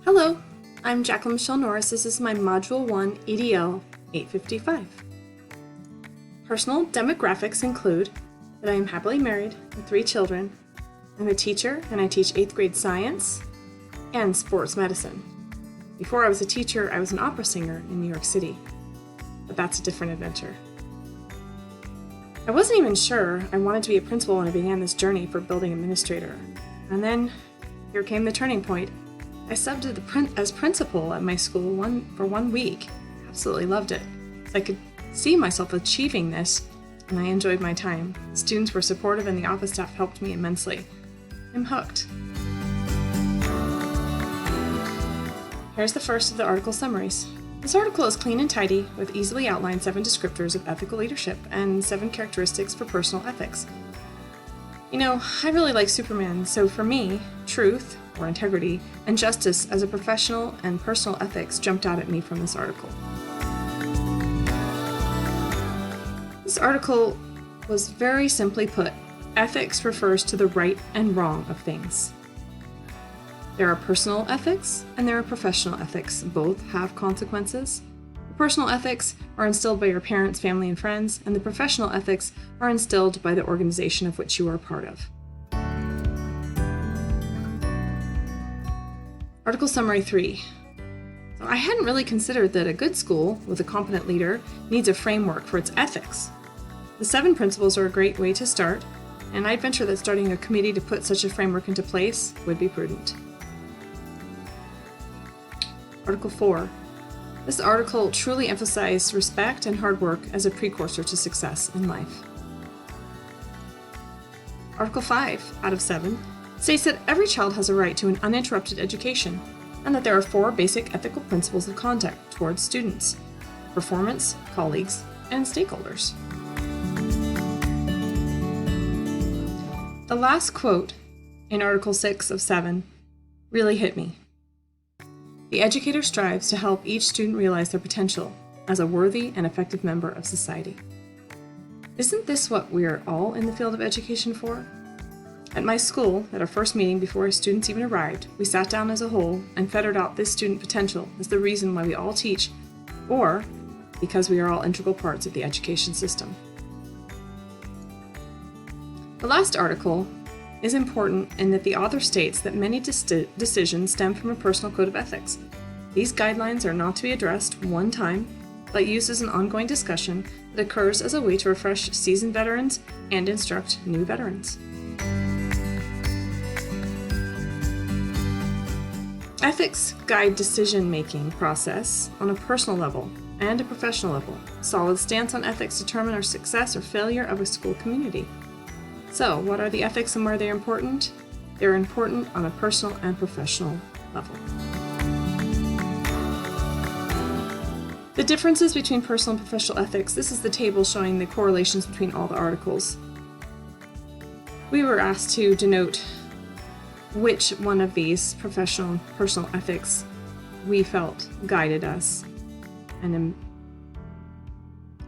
Hello, I'm Jacqueline Michelle Norris. This is my Module 1 EDL 855. Personal demographics include that I am happily married with 3 children. I'm a teacher and I teach 8th grade science and sports medicine. Before I was a teacher, I was an opera singer in New York City, but that's a different adventure. I wasn't even sure I wanted to be a principal when I began this journey for building administrator. And then here came the turning point. I subbed as principal at my school for 1 week. Absolutely loved it. So I could see myself achieving this, and I enjoyed my time. The students were supportive and the office staff helped me immensely. I'm hooked. Here's the first of the article summaries. This article is clean and tidy, with easily outlined 7 descriptors of ethical leadership and 7 characteristics for personal ethics. You know, I really like Superman, so for me, truth, or integrity, and justice as a professional and personal ethics jumped out at me from this article. This article was very simply put, ethics refers to the right and wrong of things. There are personal ethics and there are professional ethics. Both have consequences. The personal ethics are instilled by your parents, family, and friends, and the professional ethics are instilled by the organization of which you are a part of. Article Summary 3. So I hadn't really considered that a good school with a competent leader needs a framework for its ethics. The 7 principles are a great way to start, and I'd venture that starting a committee to put such a framework into place would be prudent. Article 4. This article truly emphasized respect and hard work as a precursor to success in life. Article 5 out of 7 states that every child has a right to an uninterrupted education, and that there are 4 basic ethical principles of conduct towards students, performance, colleagues, and stakeholders. The last quote in Article 6 of 7 really hit me. The educator strives to help each student realize their potential as a worthy and effective member of society. Isn't this what we're all in the field of education for? At my school, at our first meeting before our students even arrived, we sat down as a whole and fettered out this student potential as the reason why we all teach, or because we are all integral parts of the education system. The last article is important in that the author states that many decisions stem from a personal code of ethics. These guidelines are not to be addressed one time, but used as an ongoing discussion that occurs as a way to refresh seasoned veterans and instruct new veterans. Ethics guide decision-making process on a personal level and a professional level. A solid stance on ethics determine our success or failure of a school community. So, what are the ethics and why they're important? They're important on a personal and professional level. The differences between personal and professional ethics. This is the table showing the correlations between all the articles. We were asked to denote which one of these professional and personal ethics we felt guided us and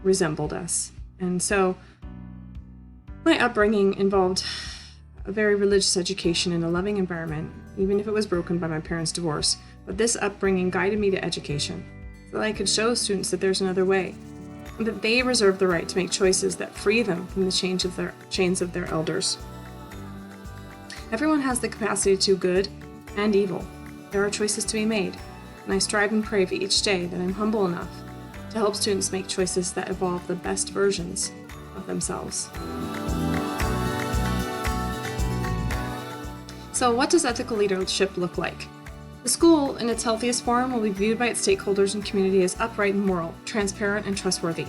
resembled us. And so my upbringing involved a very religious education in a loving environment, even if it was broken by my parents' divorce. But this upbringing guided me to education, so that I could show students that there's another way, and that they reserve the right to make choices that free them from the chains of their elders. Everyone has the capacity to do good and evil. There are choices to be made, and I strive and pray for each day that I'm humble enough to help students make choices that evolve the best versions of themselves. So what does ethical leadership look like? The school, in its healthiest form, will be viewed by its stakeholders and community as upright and moral, transparent and trustworthy.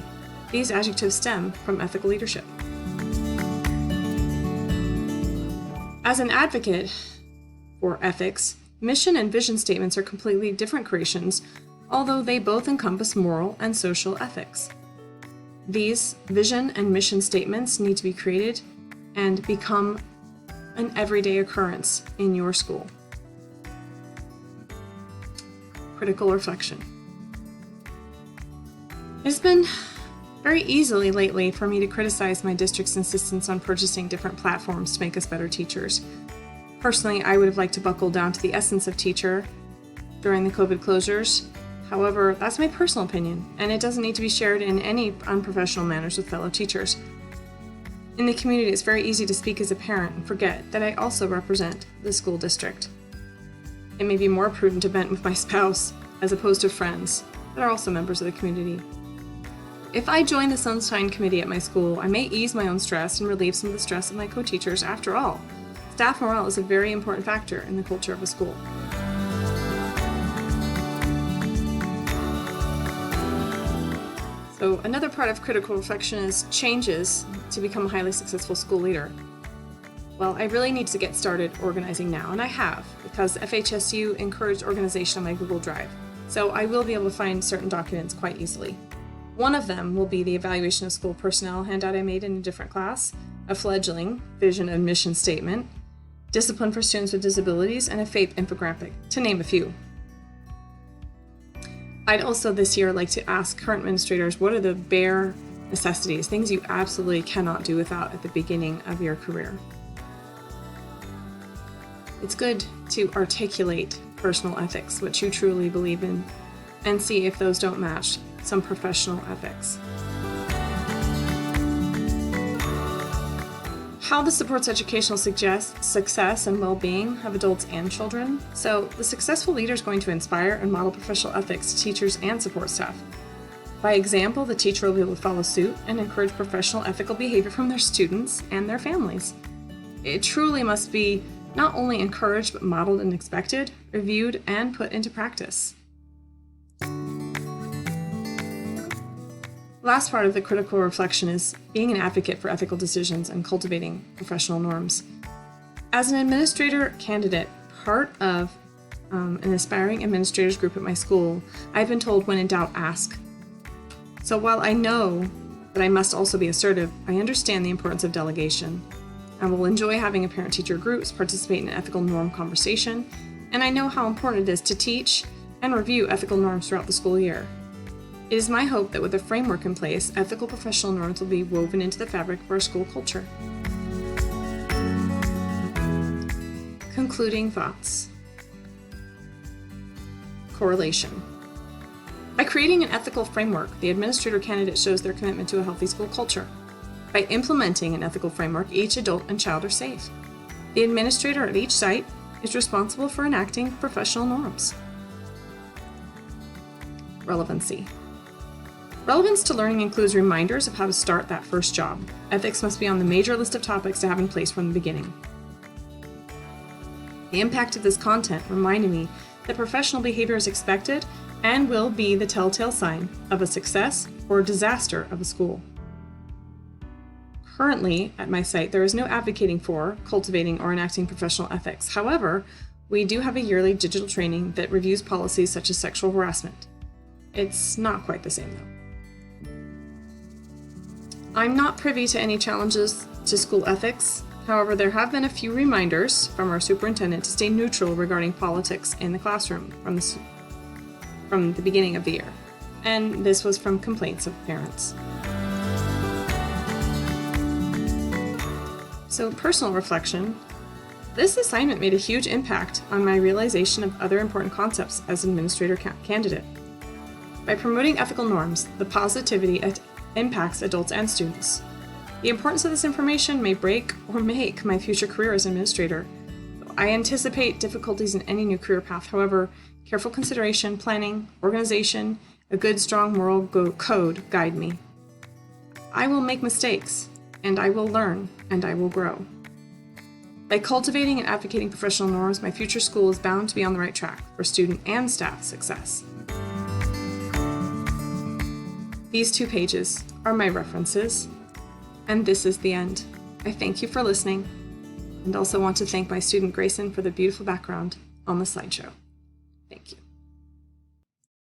These adjectives stem from ethical leadership. As an advocate for ethics, mission and vision statements are completely different creations, although they both encompass moral and social ethics. These vision and mission statements need to be created and become an everyday occurrence in your school. Critical reflection. It's been very easily lately for me to criticize my district's insistence on purchasing different platforms to make us better teachers. Personally, I would have liked to buckle down to the essence of teacher during the COVID closures. However, that's my personal opinion, and it doesn't need to be shared in any unprofessional manners with fellow teachers. In the community, it's very easy to speak as a parent and forget that I also represent the school district. It may be more prudent to vent with my spouse as opposed to friends that are also members of the community. If I join the Sunshine Committee at my school, I may ease my own stress and relieve some of the stress of my co-teachers. After all, staff morale is a very important factor in the culture of a school. So another part of critical reflection is changes to become a highly successful school leader. Well, I really need to get started organizing now, and I have, because FHSU encouraged organization on my Google Drive, so I will be able to find certain documents quite easily. One of them will be the evaluation of school personnel handout I made in a different class, a fledgling vision and mission statement, discipline for students with disabilities, and a FAPE infographic, to name a few. I'd also this year like to ask current administrators, what are the bare necessities, things you absolutely cannot do without at the beginning of your career? It's good to articulate personal ethics, what you truly believe in, and see if those don't match some professional ethics. How this supports educational success and well-being of adults and children. So the successful leader is going to inspire and model professional ethics to teachers and support staff. By example, the teacher will be able to follow suit and encourage professional ethical behavior from their students and their families. It truly must be not only encouraged, but modeled and expected, reviewed, and put into practice. The last part of the critical reflection is being an advocate for ethical decisions and cultivating professional norms. As an administrator candidate, part of an aspiring administrators group at my school, I've been told, when in doubt, ask. So while I know that I must also be assertive, I understand the importance of delegation. I will enjoy having a parent-teacher groups participate in an ethical norm conversation, and I know how important it is to teach and review ethical norms throughout the school year. It is my hope that with a framework in place, ethical professional norms will be woven into the fabric of our school culture. Concluding thoughts. Correlation. By creating an ethical framework, the administrator candidate shows their commitment to a healthy school culture. By implementing an ethical framework, each adult and child are safe. The administrator at each site is responsible for enacting professional norms. Relevancy. Relevance to learning includes reminders of how to start that first job. Ethics must be on the major list of topics to have in place from the beginning. The impact of this content reminded me that professional behavior is expected and will be the telltale sign of a success or disaster of a school. Currently, at my site, there is no advocating for, cultivating, or enacting professional ethics. However, we do have a yearly digital training that reviews policies such as sexual harassment. It's not quite the same, though. I'm not privy to any challenges to school ethics. However, there have been a few reminders from our superintendent to stay neutral regarding politics in the classroom from the beginning of the year. And this was from complaints of parents. So, personal reflection. This assignment made a huge impact on my realization of other important concepts as administrator candidate. By promoting ethical norms, the positivity impacts adults and students. The importance of this information may break or make my future career as an administrator. I anticipate difficulties in any new career path. However, careful consideration, planning, organization, a good, strong moral code guide me. I will make mistakes, and I will learn, and I will grow. By cultivating and advocating professional norms, my future school is bound to be on the right track for student and staff success. These 2 pages are my references, and this is the end. I thank you for listening, and also want to thank my student Grayson for the beautiful background on the slideshow. Thank you.